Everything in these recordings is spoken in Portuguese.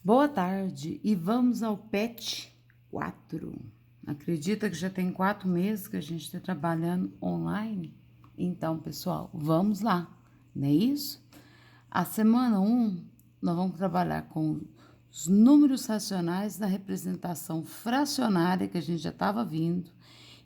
Boa tarde e vamos ao PET 4. Acredita que já tem 4 meses que a gente está trabalhando online? Então, pessoal, vamos lá, não é isso? A semana 1, nós vamos trabalhar com os números racionais da representação fracionária que a gente já estava vindo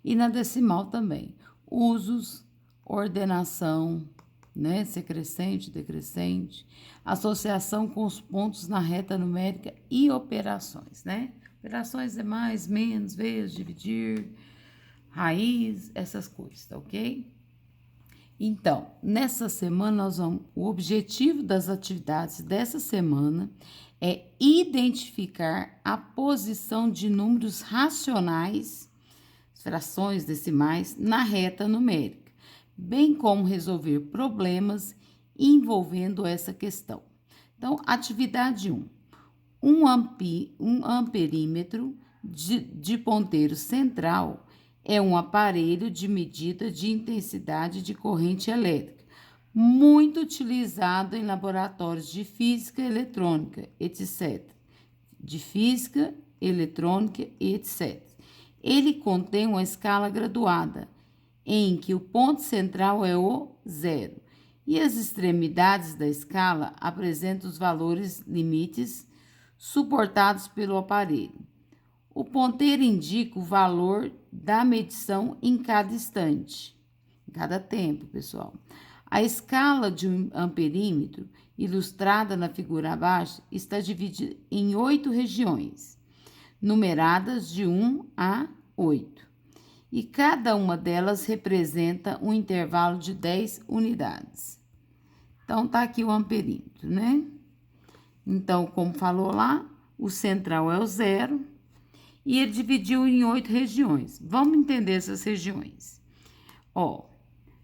e na decimal também. Usos, ordenação, né? Ser crescente, decrescente, associação com os pontos na reta numérica e operações, né? Operações é mais, menos, vezes, dividir, raiz, essas coisas, tá ok? Então, nessa semana, o objetivo das atividades dessa semana é identificar a posição de números racionais, frações decimais, na reta numérica, bem como resolver problemas envolvendo essa questão. Então, atividade 1. Um amperímetro de ponteiro central é um aparelho de medida de intensidade de corrente elétrica, muito utilizado em laboratórios de física eletrônica, etc. De física, eletrônica, etc. Ele contém uma escala graduada, em que o ponto central é o zero, e as extremidades da escala apresentam os valores limites suportados pelo aparelho. O ponteiro indica o valor da medição em cada instante, em cada tempo, pessoal. A escala de um amperímetro, ilustrada na figura abaixo, está dividida em 8 regiões, numeradas de 1 a 8. E cada uma delas representa um intervalo de 10 unidades. Então, tá aqui o amperímetro, né? Então, como falou lá, o central é o zero e ele dividiu em 8 regiões. Vamos entender essas regiões. Ó,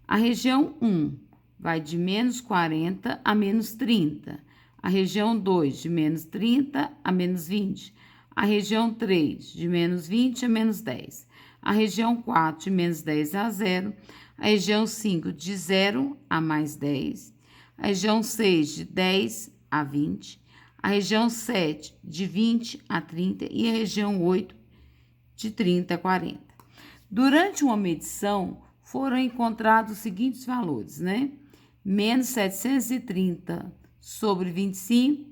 a região 1 vai de menos 40 a menos 30. A região 2, de menos 30 a menos 20. A região 3, de menos 20 a menos 10. A região 4, de menos 10 a 0. A região 5, de 0 a mais 10. A região 6, de 10 a 20. A região 7, de 20 a 30. E a região 8, de 30 a 40. Durante uma medição, foram encontrados os seguintes valores, né? Menos 730 sobre 25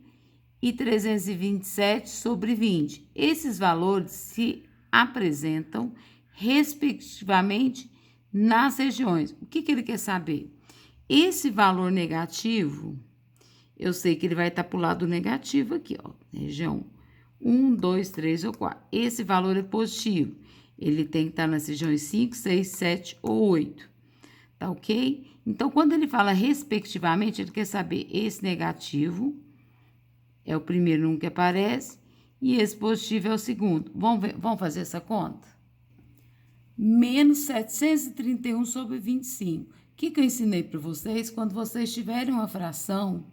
e 327 sobre 20. Esses valores se apresentam, respectivamente, nas regiões. O que ele quer saber? Esse valor negativo, eu sei que ele vai estar para o lado negativo aqui, ó, região 1, 2, 3 ou 4. Esse valor é positivo. Ele tem que estar nas regiões 5, 6, 7 ou 8. Tá ok? Então, quando ele fala respectivamente, ele quer saber esse negativo é o primeiro número que aparece e esse positivo é o segundo. Vamos fazer essa conta? Menos 731 sobre 25. O que eu ensinei para vocês? Quando vocês tiverem uma fração,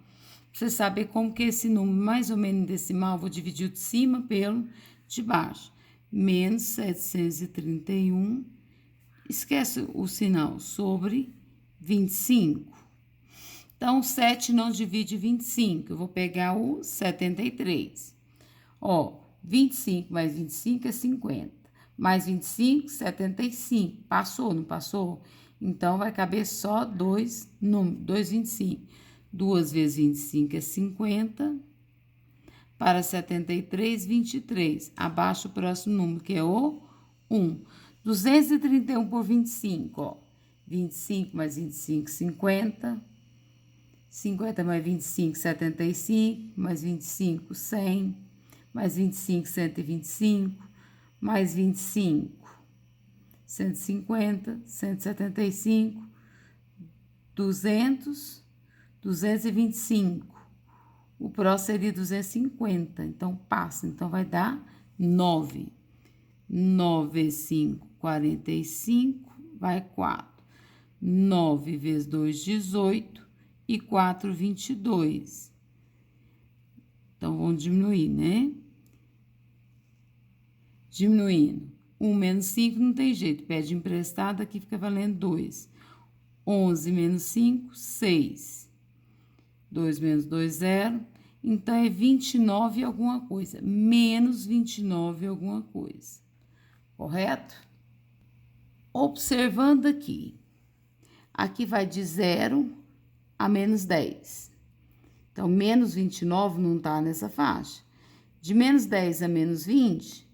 você saber como que esse número, mais ou menos em decimal, vou dividir o de cima pelo de baixo. Menos 731, esquece o sinal, sobre 25. Então, 7 não divide 25, eu vou pegar o 73. Ó, 25 mais 25 é 50. Mais 25, 75. Passou, não passou? Então, vai caber só 2 números, 2,25. 2 vezes 25 é 50. Para 73, 23. Abaixo o próximo número, que é o 1. 231 por 25, ó. 25 mais 25, 50. 50 mais 25, 75. Mais 25, 100. Mais 25, 125. Mais 25, 150. 175. 200. 225. O próximo seria 250, então passa. Então, vai dar 9. 9 vezes 5, 45, vai 4. 9 vezes 2, 18 e 4, 22. Então, vamos diminuir, né? Diminuindo. 1 menos 5 não tem jeito, pede emprestado, aqui fica valendo 2. 11 menos 5, 6. 2 menos 2, 0. Então, é 29 alguma coisa, menos 29 alguma coisa, correto? Observando aqui, aqui vai de 0 a menos 10. Então, menos 29 não tá nessa faixa. De menos 10 a menos 20,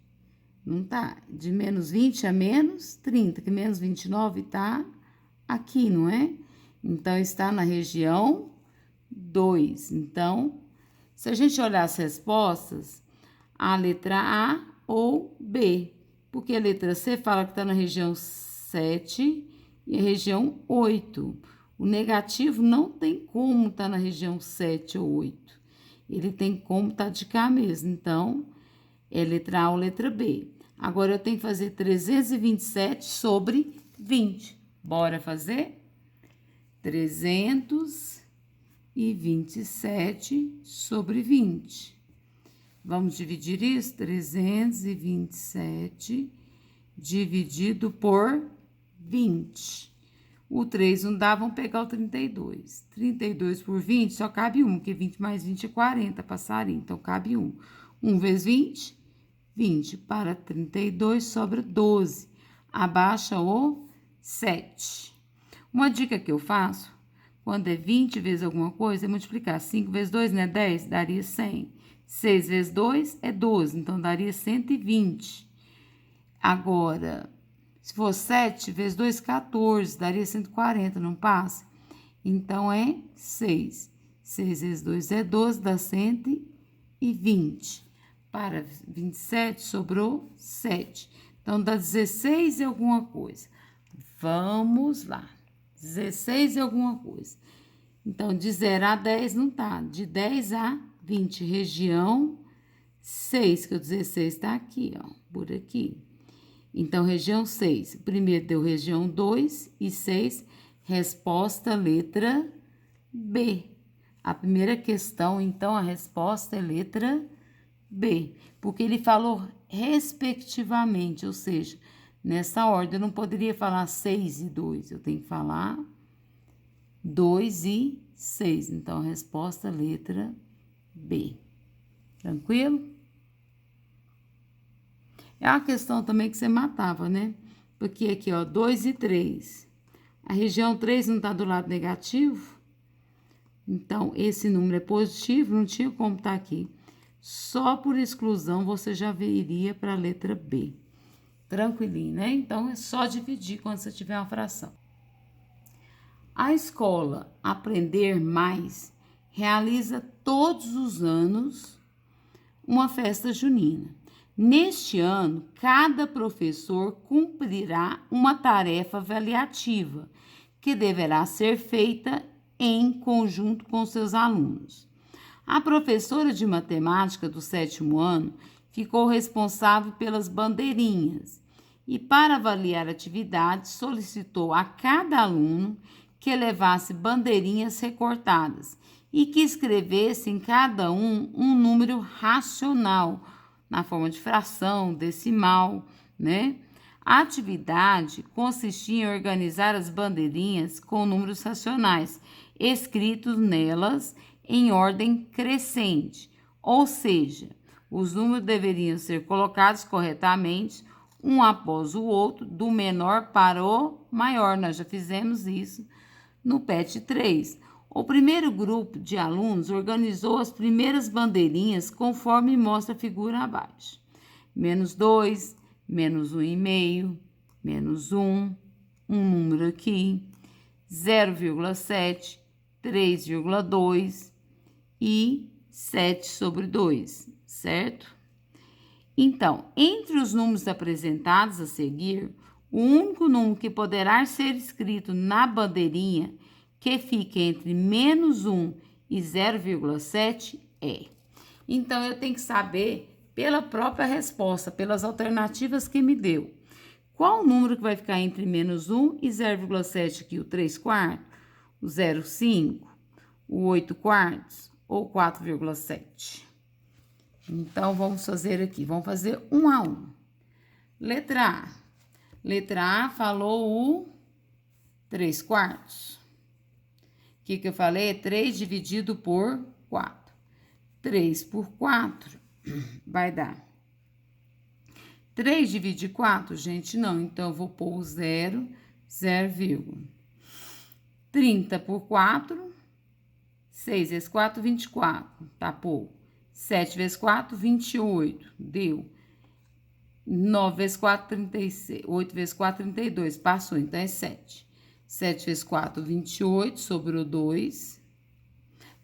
não tá. De menos 20 a menos 30, que menos 29 tá aqui, não é? Então, está na região 2. Então, se a gente olhar as respostas, a letra A ou B, porque a letra C fala que está na região 7 e a região 8. O negativo não tem como estar na região 7 ou 8. Ele tem como estar de cá mesmo. Então, é letra A ou letra B. Agora, eu tenho que fazer 327 sobre 20. Bora fazer? 327 sobre 20. Vamos dividir isso? 327 dividido por 20. O 3 não dá, vamos pegar o 32. 32 por 20 só cabe 1, porque 20 mais 20 é 40, passarinho. Então, cabe 1. 1 vezes 20, 20. Para 32 sobra 12. Abaixa o 7. Uma dica que eu faço, quando é 20 vezes alguma coisa, é multiplicar. 5 vezes 2 não é 10? Daria 100. 6 vezes 2 é 12, então daria 120. Agora, se for 7 vezes 2, 14, daria 140, não passa? Então, é 6. 6 vezes 2 é 12, dá 120. Para 27, sobrou 7. Então, dá 16 e alguma coisa. Vamos lá. 16 e alguma coisa. Então, de 0 a 10 não tá. De 10 a 20, região 6, que o 16 tá aqui, ó, por aqui. Então, região 6. Primeiro deu região 2 e 6. Resposta letra B. A primeira questão, então, a resposta é letra B. Porque ele falou respectivamente, ou seja, nessa ordem, eu não poderia falar 6 e 2. Eu tenho que falar 2 e 6. Então, a resposta é letra B. Tranquilo? É uma questão também que você matava, né? Porque aqui, ó, 2 e 3. A região 3 não tá do lado negativo. Então, esse número é positivo, não tinha como estar aqui. Só por exclusão, você já iria para a letra B. Tranquilinho, né? Então, é só dividir quando você tiver uma fração. A escola Aprender Mais realiza todos os anos uma festa junina. Neste ano, cada professor cumprirá uma tarefa avaliativa que deverá ser feita em conjunto com seus alunos. A professora de matemática do 7º ano ficou responsável pelas bandeirinhas e, para avaliar a atividade, solicitou a cada aluno que levasse bandeirinhas recortadas e que escrevesse em cada um número racional, na forma de fração, decimal, né? A atividade consistia em organizar as bandeirinhas com números racionais, escritos nelas em ordem crescente, ou seja, os números deveriam ser colocados corretamente, um após o outro, do menor para o maior. Nós já fizemos isso no PET 3. O primeiro grupo de alunos organizou as primeiras bandeirinhas conforme mostra a figura abaixo. Menos 2, menos 1,5, menos 1, um número aqui, 0,7, 3,2 e 7 sobre 2, certo? Então, entre os números apresentados a seguir, o único número que poderá ser escrito na bandeirinha que fica entre menos 1 e 0,7 é. Então, eu tenho que saber pela própria resposta, pelas alternativas que me deu. Qual o número que vai ficar entre menos 1 e 0,7 aqui? O 3 quartos, o 0,5, o 8 quartos ou 4,7? Então, vamos fazer aqui, vamos fazer um a um. Letra A. Letra A falou o 3 quartos. O que eu falei? É 3 dividido por 4. 3 por 4 vai dar 3 divide 4, gente, não. Então, eu vou pôr o 0, 0, 30 por 4, 6 vezes 4, 24, tá pouco. 7 vezes 4, 28, deu. 9 vezes 4, 36. 8 vezes 4, 32, passou, então é 7. 7 vezes 4, 28, sobrou 2.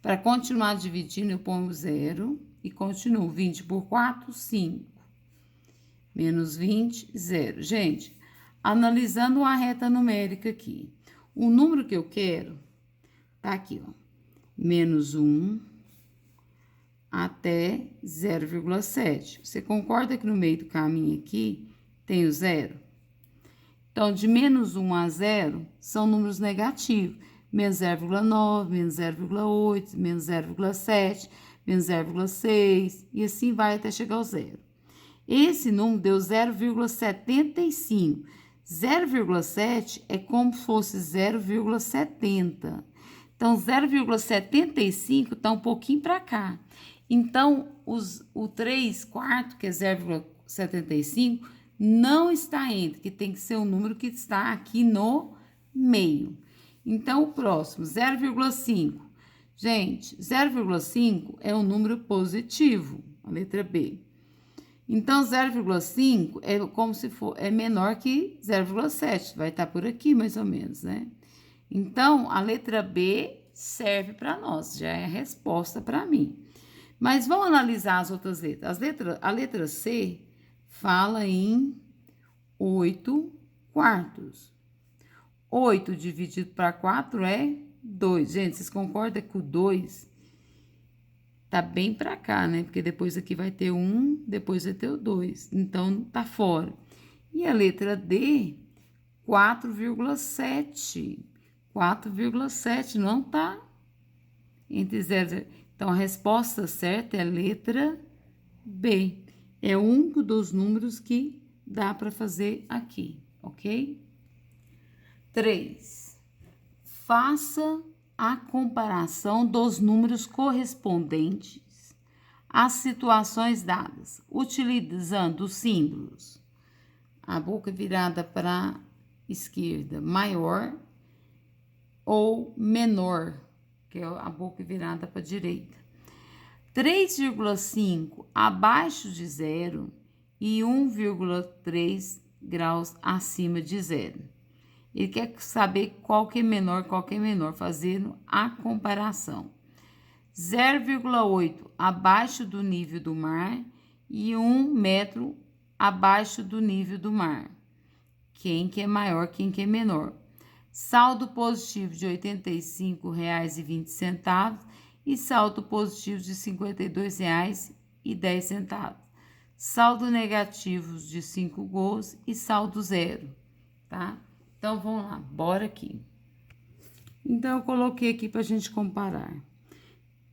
Para continuar dividindo, eu ponho 0 e continuo. 20 por 4, 5. Menos 20, 0. Gente, analisando uma reta numérica aqui, o número que eu quero tá aqui, ó. Menos 1 até 0,7. Você concorda que no meio do caminho aqui tem o 0? Então, de menos 1 a 0 são números negativos. Menos 0,9, menos 0,8, menos 0,7, menos 0,6 e assim vai até chegar ao 0. Esse número deu 0,75. 0,7 é como se fosse 0,70. Então, 0,75 está um pouquinho para cá. Então, o 3 quarto, que é 0,75, não está entre, que tem que ser o número que está aqui no meio. Então, o próximo, 0,5. Gente, 0,5 é um número positivo, a letra B. Então, 0,5 é como se for, é menor que 0,7, vai estar por aqui mais ou menos, né? Então, a letra B serve para nós, já é a resposta para mim. Mas vamos analisar as outras letras. A letra C fala em 8 quartos. 8 dividido para 4 é 2. Gente, vocês concordam que o 2 tá bem para cá, né? Porque depois aqui vai ter 1, depois vai ter o 2. Então, tá fora. E a letra D, 4,7. 4,7 não tá entre 0 e 0. Então, a resposta certa é a letra B. É um dos números que dá para fazer aqui, ok? 3. Faça a comparação dos números correspondentes às situações dadas, utilizando os símbolos. A boca virada para a esquerda, maior ou menor, que é a boca virada para a direita. 3,5 abaixo de 0 e 1,3 graus acima de 0. Ele quer saber qual que é menor, fazendo a comparação. 0,8 abaixo do nível do mar e 1 metro abaixo do nível do mar. Quem que é maior, quem que é menor? Saldo positivo de R$ 85,20 e saldo positivo de R$ 52,10. Saldo negativo de 5 gols e saldo zero, tá? Então, vamos lá, bora aqui. Então, eu coloquei aqui para a gente comparar.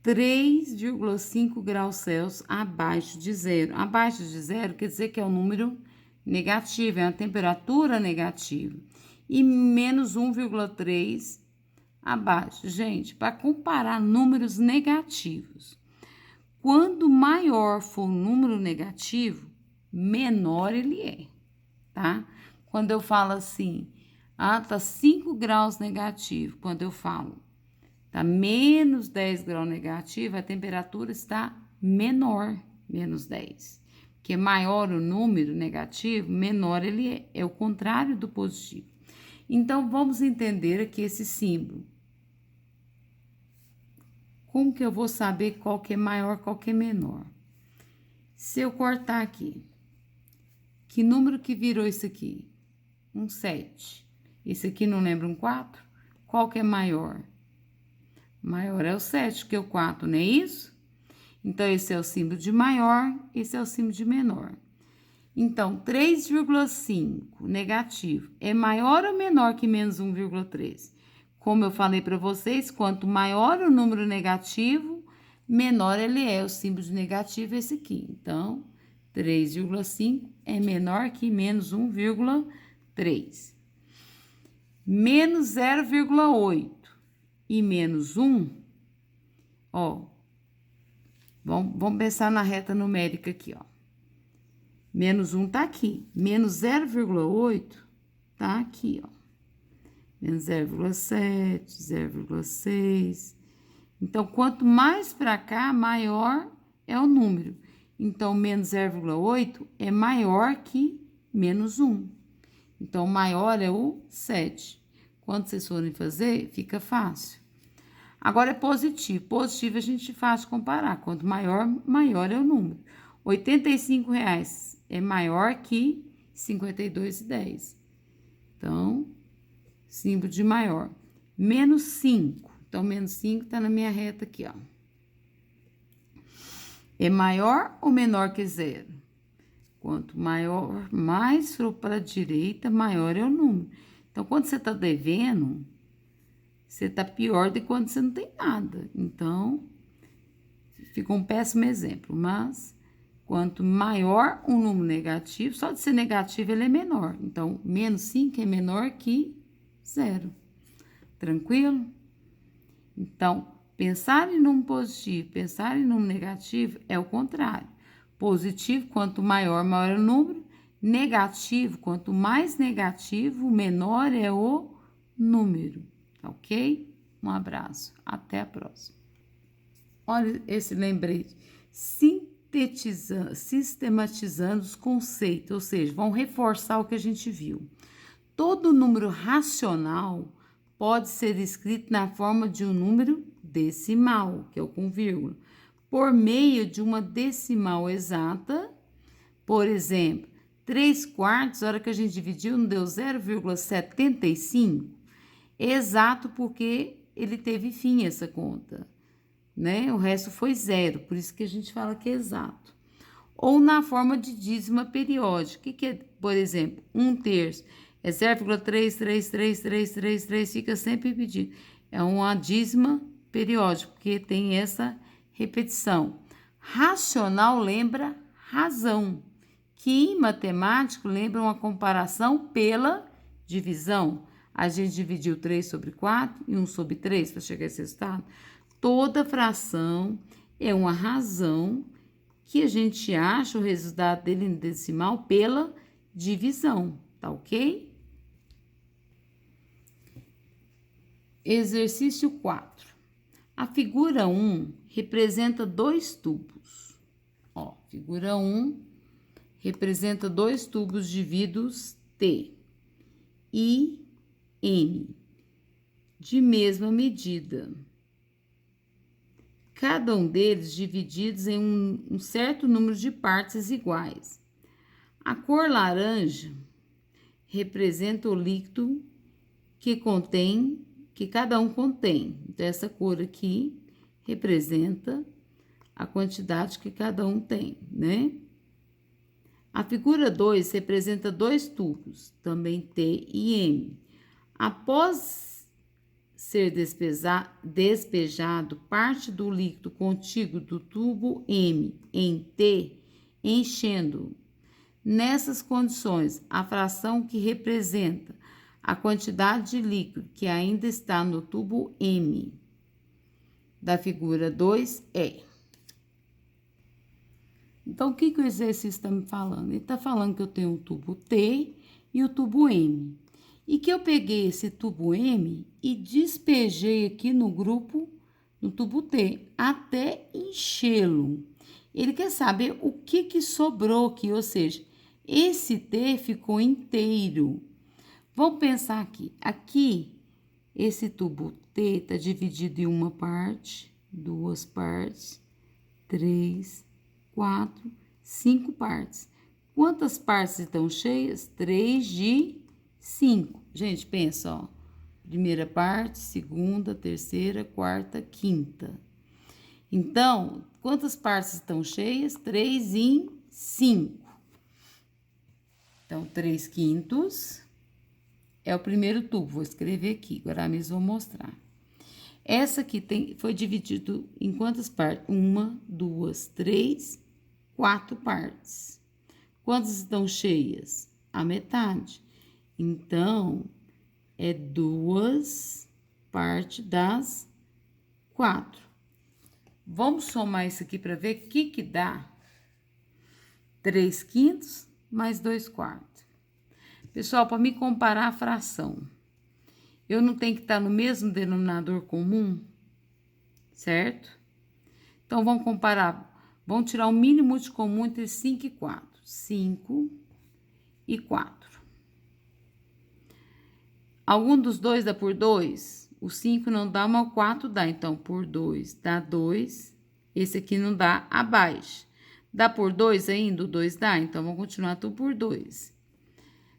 3,5 graus Celsius abaixo de 0. Abaixo de 0 quer dizer que é um número negativo, é uma temperatura negativa. E menos 1,3 abaixo. Gente, para comparar números negativos, quando maior for o número negativo, menor ele é, tá? Quando eu falo assim, tá 5 graus negativo, quando eu falo tá menos 10 graus negativo, a temperatura está menor, menos 10. Porque maior o número negativo, menor ele é. É o contrário do positivo. Então, vamos entender aqui esse símbolo. Como que eu vou saber qual que é maior, qual que é menor? Se eu cortar aqui, que número que virou isso aqui? Um 7. Esse aqui não lembra um 4? Qual que é maior? Maior é o 7 que o 4, não é isso? Então, esse é o símbolo de maior, esse é o símbolo de menor. Então, 3,5 negativo é maior ou menor que menos 1,3? Como eu falei para vocês, quanto maior o número negativo, menor ele é. O símbolo de negativo é esse aqui. Então, 3,5 é menor que menos 1,3. Menos 0,8 e menos 1, ó, Vamos pensar na reta numérica aqui, ó. Menos 1 tá aqui. Menos 0,8 tá aqui, ó. Menos 0,7, 0,6. Então, quanto mais para cá, maior é o número. Então, menos 0,8 é maior que menos 1. Então, maior é o 7. Quando vocês forem fazer, fica fácil. Agora é positivo. Positivo a gente faz comparar. Quanto maior, maior é o número. R$85 é maior que 52,10. Então, símbolo de maior. Menos 5. Então, menos 5 tá na minha reta aqui, ó. É maior ou menor que 0? Quanto maior, mais for para a direita, maior é o número. Então, quando você tá devendo, você tá pior de quando você não tem nada. Então, ficou um péssimo exemplo. Mas, quanto maior um número negativo, só de ser negativo ele é menor. Então, menos 5 é menor que 0. Tranquilo? Então, pensar em número positivo, pensar em número negativo é o contrário. Positivo, quanto maior, maior é o número. Negativo, quanto mais negativo, menor é o número. Ok? Um abraço. Até a próxima. Olha esse lembrete. Sistematizando os conceitos, ou seja, vão reforçar o que a gente viu. Todo número racional pode ser escrito na forma de um número decimal, que é o com vírgula, por meio de uma decimal exata. Por exemplo, 3/4, a hora que a gente dividiu, não deu 0,75? Exato, porque ele teve fim essa conta, né? O resto foi 0, por isso que a gente fala que é exato. Ou na forma de dízima periódica. O que é, por exemplo, 1/3? É 0,3333333, fica sempre repetido. É uma dízima periódica, porque tem essa repetição. Racional lembra razão, que em matemático lembra uma comparação pela divisão. A gente dividiu 3/4 e 1/3 para chegar a esse resultado. Toda fração é uma razão que a gente acha o resultado dele em decimal pela divisão, tá ok? Exercício 4. A figura 1 representa dois tubos. Ó, figura 1 representa dois tubos divididos T e N, de mesma medida. Cada um deles divididos em um certo número de partes iguais. A cor laranja representa o líquido que cada um contém. Então, essa cor aqui representa a quantidade que cada um tem, né? A figura 2 representa dois tubos, também T e M. Após ser despejado parte do líquido contíguo do tubo M em T, enchendo. Nessas condições, a fração que representa a quantidade de líquido que ainda está no tubo M da figura 2 é. Então, o que o exercício está me falando? Ele está falando que eu tenho o tubo T e o tubo M. E que eu peguei esse tubo M e despejei aqui no tubo T, até enchê-lo. Ele quer saber o que sobrou aqui, ou seja, esse T ficou inteiro. Vamos pensar aqui. Aqui, esse tubo T está dividido em uma parte, duas partes, 3, 4, 5 partes. Quantas partes estão cheias? 3 de 5. Gente, pensa, ó. Primeira parte, segunda, terceira, quarta, quinta. Então, quantas partes estão cheias? 3 em 5. Então, 3/5 é o primeiro tubo. Vou escrever aqui, agora mesmo vou mostrar. Essa aqui foi dividido em quantas partes? 1, 2, 3, 4 partes. Quantas estão cheias? A metade. Então, é 2 partes das 4. Vamos somar isso aqui para ver o que dá. 3/5 mais 2/4. Pessoal, para me comparar a fração, eu não tenho que estar no mesmo denominador comum, certo? Então, vamos comparar. Vamos tirar o mínimo múltiplo comum entre 5 e 4. 5 e 4. Algum dos dois dá por 2? O 5 não dá, mas o 4 dá. Então, por 2 dá 2. Esse aqui não dá, abaixo. Dá por 2 ainda? O 2 dá. Então, vamos continuar tudo por 2.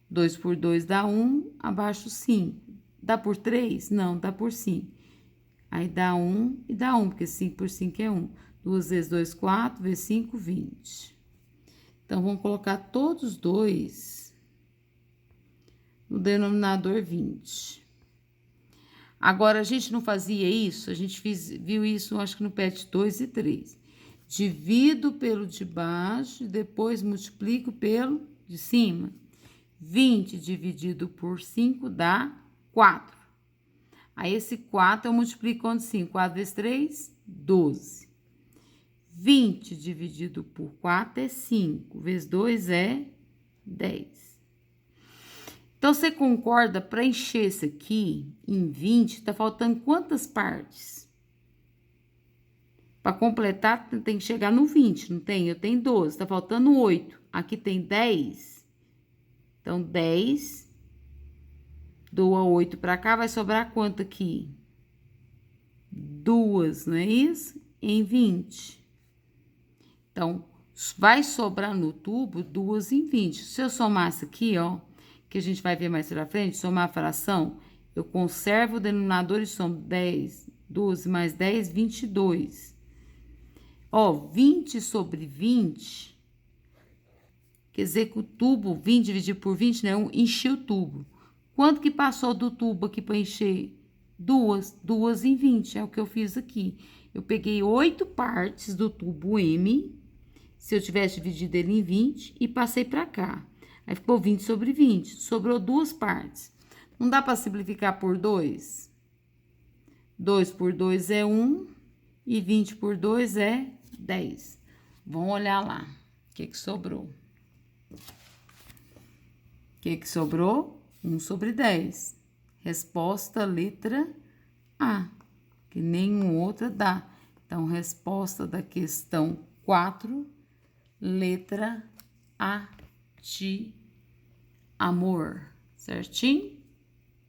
2 por 2 dá 1, abaixo 5. Dá por 3? Não, dá por 5. Aí, dá 1 e dá 1, porque 5 por 5 é 1. 2 vezes 2, 4, vezes 5, 20. Então, vamos colocar todos os dois no denominador 20. Agora, a gente não fazia isso? A gente viu isso, acho que no PET 2 e 3. Divido pelo de baixo e depois multiplico pelo de cima. 20 dividido por 5 dá 4. Aí, esse 4 eu multiplico com 5. 4 vezes 3, 12. 20 dividido por 4 é 5. Vezes 2 é 10. Então, você concorda, para encher esse aqui em 20, tá faltando quantas partes? Para completar, tem que chegar no 20, não tem? Eu tenho 12, tá faltando 8. Aqui tem 10. Então, 10, doa 8 para cá, vai sobrar quanto aqui? 2, não é isso? Em 20. Então, vai sobrar no tubo 2 em 20. Se eu somar isso aqui, ó, que a gente vai ver mais pra frente, somar a fração, eu conservo o denominador e somo 10, 12 mais 10, 22. Ó, 20 sobre 20, quer dizer que o tubo, 20 dividido por 20, né, encheu o tubo. Quanto que passou do tubo aqui para encher? 2 em 20, é o que eu fiz aqui. Eu peguei 8 partes do tubo M, se eu tivesse dividido ele em 20, e passei para cá. Aí, ficou 20 sobre 20. Sobrou 2 partes. Não dá para simplificar por 2? 2 por 2 é 1, e 20 por 2 é 10. Vamos olhar lá. O que sobrou? O que sobrou? 1 sobre 10. Resposta, letra A. Que nenhuma outra dá. Então, resposta da questão 4, letra A de amor, certinho?